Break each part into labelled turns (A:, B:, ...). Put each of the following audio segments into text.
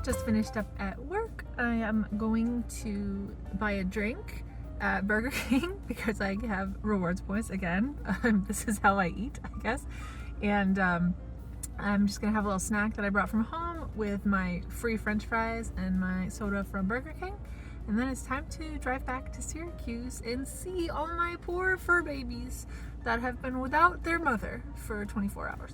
A: Just finished up at work. I am going to buy a drink at Burger King because I have rewards points again. This is how I eat, I guess. And I'm just gonna have a little snack that I brought from home with my free French fries and my soda from Burger King. And then it's time to drive back to Syracuse and see all my poor fur babies that have been without their mother for 24 hours.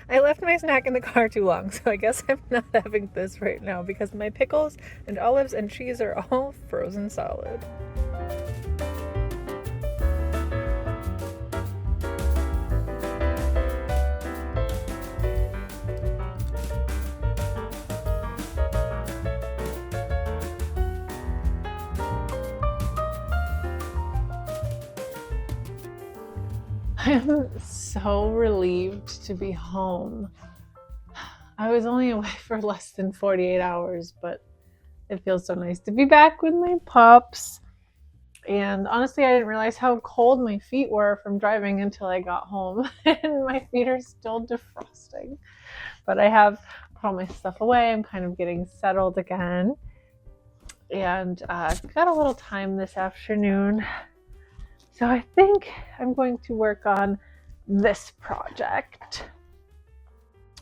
A: I left my snack in the car too long, so I guess I'm not having this right now because my pickles and olives and cheese are all frozen solid. I'm so relieved to be home. I was only away for less than 48 hours, but it feels so nice to be back with my pups. And honestly, I didn't realize how cold my feet were from driving until I got home. And my feet are still defrosting. But I have put all my stuff away. I'm kind of getting settled again. And I've got a little time this afternoon. So I think I'm going to work on this project,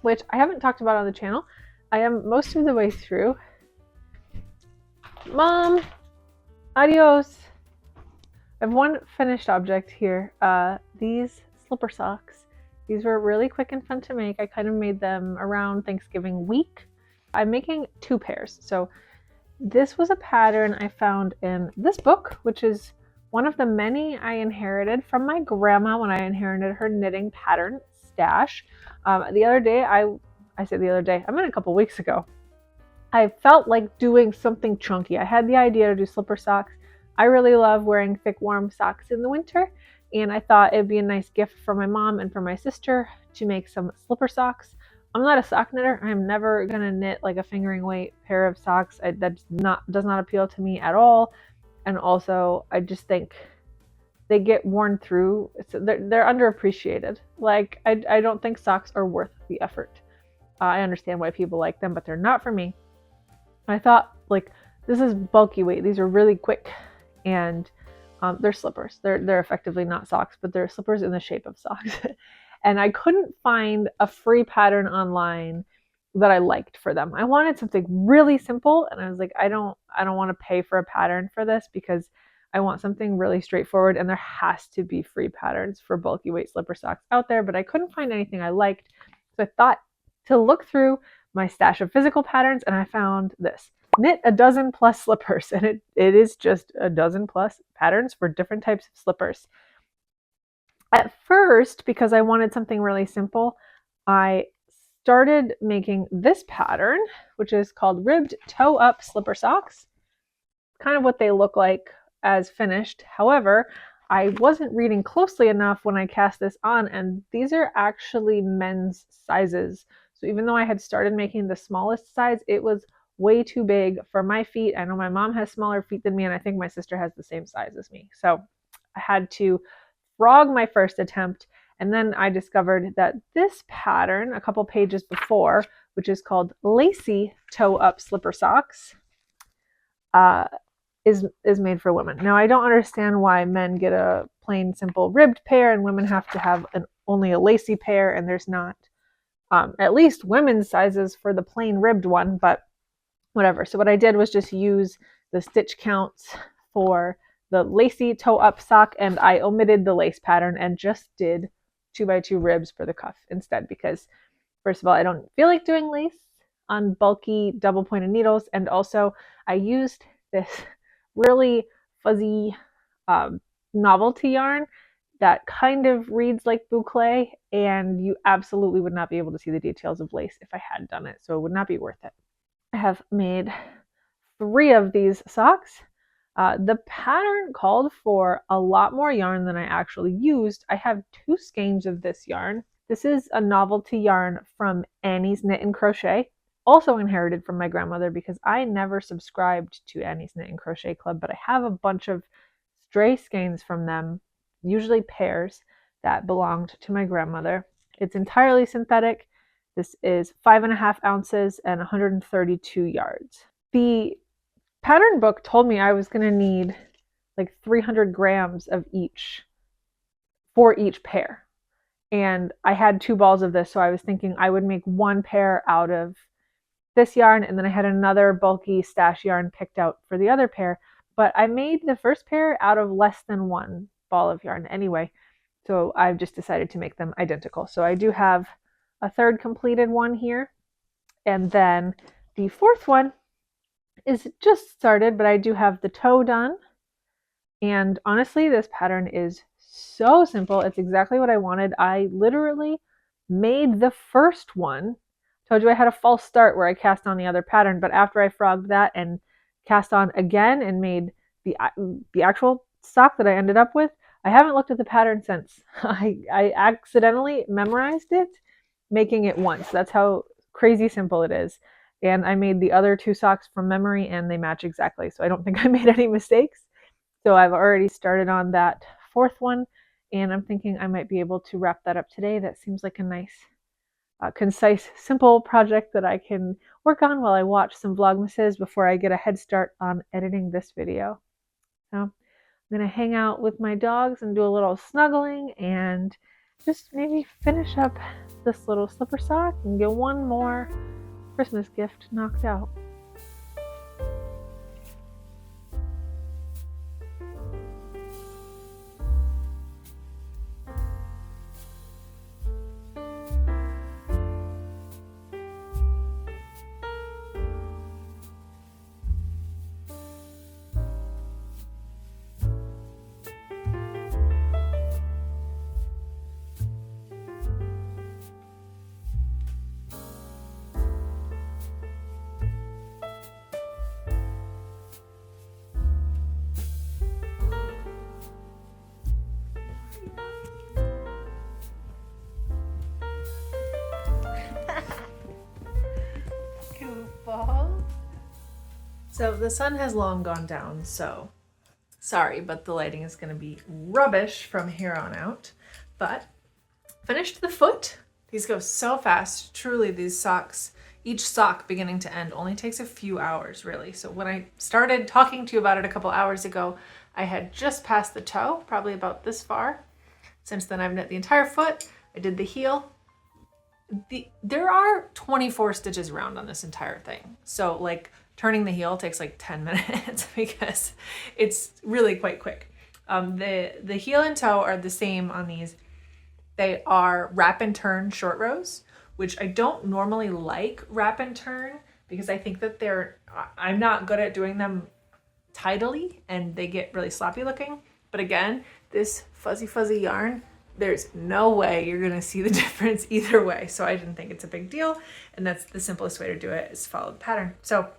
A: which I haven't talked about on the channel. I am most of the way through. Mom, adios. I have one finished object here. These slipper socks. These were really quick and fun to make. I kind of made them around Thanksgiving week. I'm making 2 pairs. So this was a pattern I found in this book, which is one of the many I inherited from my grandma when I inherited her knitting pattern stash. The other day, I said the other day, I meant a couple weeks ago, I felt like doing something chunky. I had the idea to do slipper socks. I really love wearing thick, warm socks in the winter, and I thought it'd be a nice gift for my mom and for my sister to make some slipper socks. I'm not a sock knitter. I'm never gonna knit like a fingering weight pair of socks. That does not appeal to me at all. And also, I just think they get worn through. They're underappreciated. Like, I don't think socks are worth the effort. I understand why people like them, but they're not for me. I thought, like, this is bulky weight. These are really quick, and they're slippers. They're effectively not socks, but they're slippers in the shape of socks. And I couldn't find a free pattern online that I liked for them. I wanted something really simple, and I was like, I don't want to pay for a pattern for this because I want something really straightforward, and there has to be free patterns for bulky weight slipper socks out there, but I couldn't find anything I liked. So I thought to look through my stash of physical patterns, and I found this. Knit a dozen plus slippers, and it is just a dozen plus patterns for different types of slippers. At first, because I wanted something really simple, I started making this pattern, which is called ribbed toe up slipper socks. Kind of what they look like as finished. However, I wasn't reading closely enough when I cast this on, and these are actually men's sizes. So even though I had started making the smallest size, it was way too big for my feet. I know my mom has smaller feet than me, and I think my sister has the same size as me. So I had to frog my first attempt, and then I discovered that this pattern, a couple pages before, which is called lacy toe up slipper socks, is made for women. Now I don't understand why men get a plain simple ribbed pair and women have to have only a lacy pair, and there's not at least women's sizes for the plain ribbed one, but whatever. So what I did was just use the stitch counts for the lacy toe up sock, and I omitted the lace pattern and just did 2x2 ribs for the cuff instead, because first of all, I don't feel like doing lace on bulky double pointed needles, and also I used this really fuzzy novelty yarn that kind of reads like boucle, and you absolutely would not be able to see the details of lace if I had done it, so it would not be worth it. I have made 3 of these socks. The pattern called for a lot more yarn than I actually used. I have 2 skeins of this yarn. This is a novelty yarn from Annie's Knit and Crochet, also inherited from my grandmother because I never subscribed to Annie's Knit and Crochet Club, but I have a bunch of stray skeins from them, usually pairs, that belonged to my grandmother. It's entirely synthetic. This is 5.5 ounces and 132 yards. The pattern book told me I was going to need like 300 grams of each for each pair. And I had 2 balls of this, so I was thinking I would make 1 pair out of this yarn, and then I had another bulky stash yarn picked out for the other pair. But I made the first pair out of less than 1 ball of yarn anyway, so I've just decided to make them identical. So I do have a 3rd completed one here, and then the 4th one is just started, but I do have the toe done. And honestly, this pattern is so simple. It's exactly what I wanted. I literally made the first one. Told you I had a false start where I cast on the other pattern, but after I frogged that and cast on again and made the actual sock that I ended up with, I haven't looked at the pattern since. I accidentally memorized it, making it once. That's how crazy simple it is. And I made the other 2 socks from memory, and they match exactly. So I don't think I made any mistakes. So I've already started on that 4th one, and I'm thinking I might be able to wrap that up today. That seems like a nice, concise, simple project that I can work on while I watch some Vlogmases before I get a head start on editing this video. So I'm going to hang out with my dogs and do a little snuggling and just maybe finish up this little slipper sock and get one more Christmas gift knocked out. So the sun has long gone down, so sorry, but the lighting is going to be rubbish from here on out. But finished the foot. These go so fast. Truly, these socks, each sock beginning to end only takes a few hours, really. So when I started talking to you about it a couple hours ago, I had just passed the toe, probably about this far. Since then, I've knit the entire foot. I did the heel. there are 24 stitches around on this entire thing. So like turning the heel takes like 10 minutes because it's really quite quick. The heel and toe are the same on these. They are wrap and turn short rows, which I don't normally like wrap and turn because I think that I'm not good at doing them tidily and they get really sloppy looking. But again, this fuzzy yarn, there's no way you're gonna see the difference either way. So I didn't think it's a big deal. And that's the simplest way to do it, is follow the pattern. So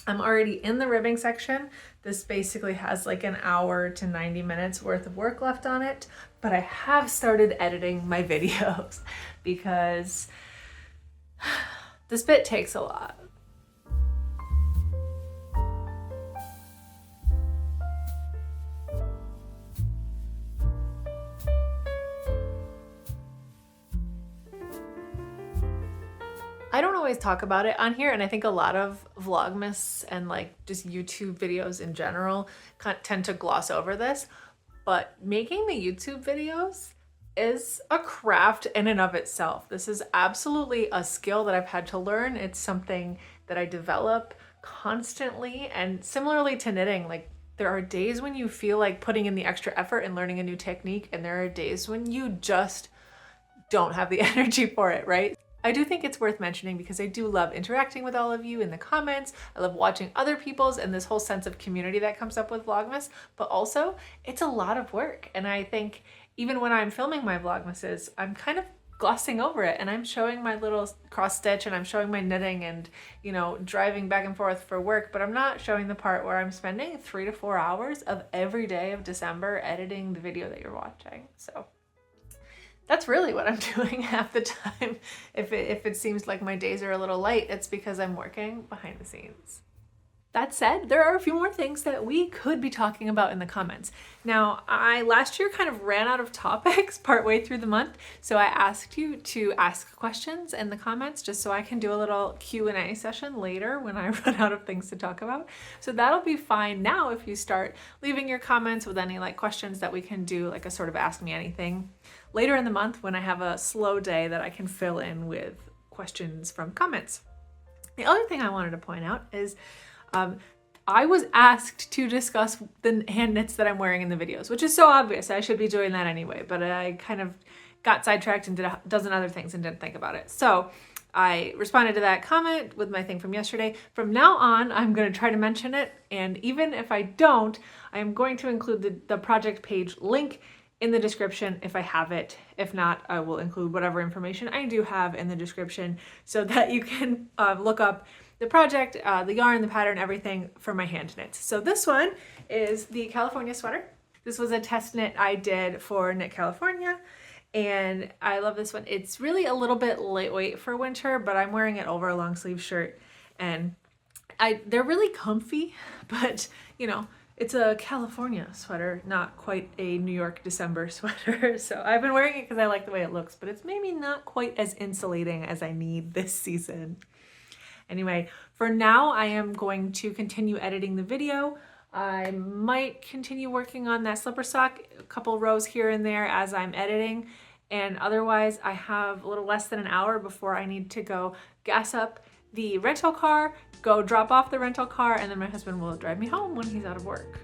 A: I'm already in the ribbing section. This basically has like an hour to 90 minutes worth of work left on it, but I have started editing my videos because this bit takes a lot. I don't always talk about it on here, and I think a lot of Vlogmas and like just YouTube videos in general tend to gloss over this, but making the YouTube videos is a craft in and of itself. This is absolutely a skill that I've had to learn. It's something that I develop constantly, and similarly to knitting, like there are days when you feel like putting in the extra effort and learning a new technique, and there are days when you just don't have the energy for it, right? I do think it's worth mentioning because I do love interacting with all of you in the comments. I love watching other people's and this whole sense of community that comes up with Vlogmas, but also it's a lot of work. And I think even when I'm filming my Vlogmases, I'm kind of glossing over it and I'm showing my little cross stitch and I'm showing my knitting and, you know, driving back and forth for work, but I'm not showing the part where I'm spending 3 to 4 hours of every day of December editing the video that you're watching. So that's really what I'm doing half the time. If it seems like my days are a little light, it's because I'm working behind the scenes. That said, there are a few more things that we could be talking about in the comments. Now, I last year kind of ran out of topics partway through the month, so I asked you to ask questions in the comments just so I can do a little Q&A session later when I run out of things to talk about. So that'll be fine now if you start leaving your comments with any like questions that we can do like a sort of ask me anything later in the month when I have a slow day that I can fill in with questions from comments. The other thing I wanted to point out is I was asked to discuss the hand knits that I'm wearing in the videos, which is so obvious. I should be doing that anyway, but I kind of got sidetracked and did a dozen other things and didn't think about it. So I responded to that comment with my thing from yesterday. From now on, I'm going to try to mention it. And even if I don't, I am going to include the project page link in the description if I have it. If not, I will include whatever information I do have in the description so that you can look up the project, the yarn, the pattern, everything for my hand knits. So this one is the California sweater. This was a test knit I did for Knit California, and I love this one. It's really a little bit lightweight for winter, but I'm wearing it over a long sleeve shirt, and they're really comfy, but you know, it's a California sweater, not quite a New York December sweater. So I've been wearing it because I like the way it looks, but it's maybe not quite as insulating as I need this season. Anyway, for now, I am going to continue editing the video. I might continue working on that slipper sock, a couple rows here and there as I'm editing. And otherwise, I have a little less than an hour before I need to go gas up the rental car, go drop off the rental car, and then my husband will drive me home when he's out of work.